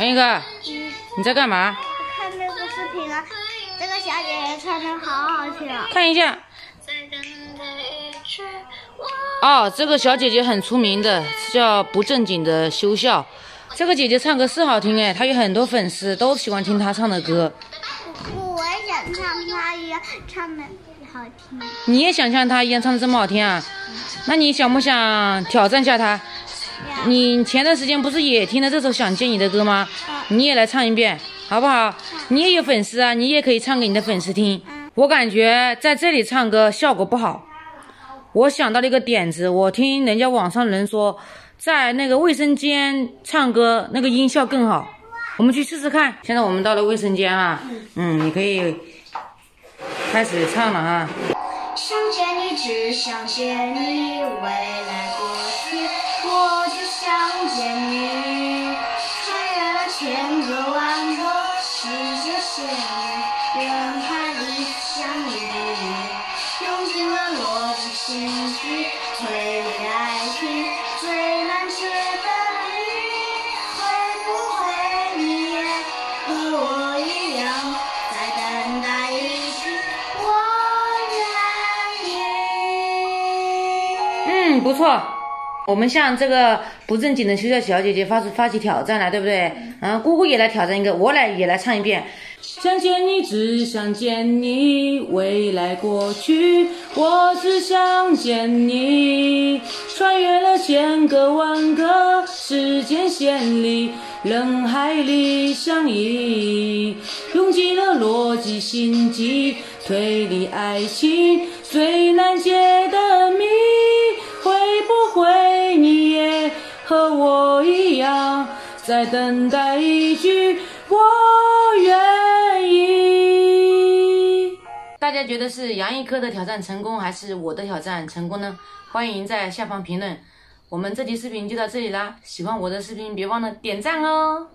王一哥，你在干嘛？看这个视频啊，这个小姐姐唱的好好听啊。看一下。哦，这个小姐姐很出名的，叫不正经的修笑。这个姐姐唱歌是好听哎，她有很多粉丝，都喜欢听她唱的歌。我也想像她一样唱的好听。你也想像她一样唱的这么好听啊？那你想不想挑战下她？你前段时间不是也听了这首《想见你》的歌吗？你也来唱一遍，好不好？你也有粉丝啊，你也可以唱给你的粉丝听。我感觉在这里唱歌效果不好。我想到了一个点子，我听人家网上人说，在那个卫生间唱歌那个音效更好，我们去试试看。现在我们到了卫生间啊，你可以开始唱了啊。想见你，只想见你，未来过去，我只想见你。穿越了千个万个世界线，人海里相遇，用尽了逻辑心机，推理爱情最难解的谜。会不会你也和我一样，在等待一句我愿意？不错。我们向这个不正经的修笑小姐姐发起挑战来，对不对？姑姑也来挑战一个，我也来唱一遍。想见你，只想见你，未来过去，我只想见你。穿越了千个万个时间线里，人海里相依，用尽了逻辑心机，推理爱情最难解的谜。会不会你也和我一样，在等待一句我愿意？大家觉得是杨一科的挑战成功，还是我的挑战成功呢？欢迎在下方评论。我们这期视频就到这里啦，喜欢我的视频别忘了点赞哦。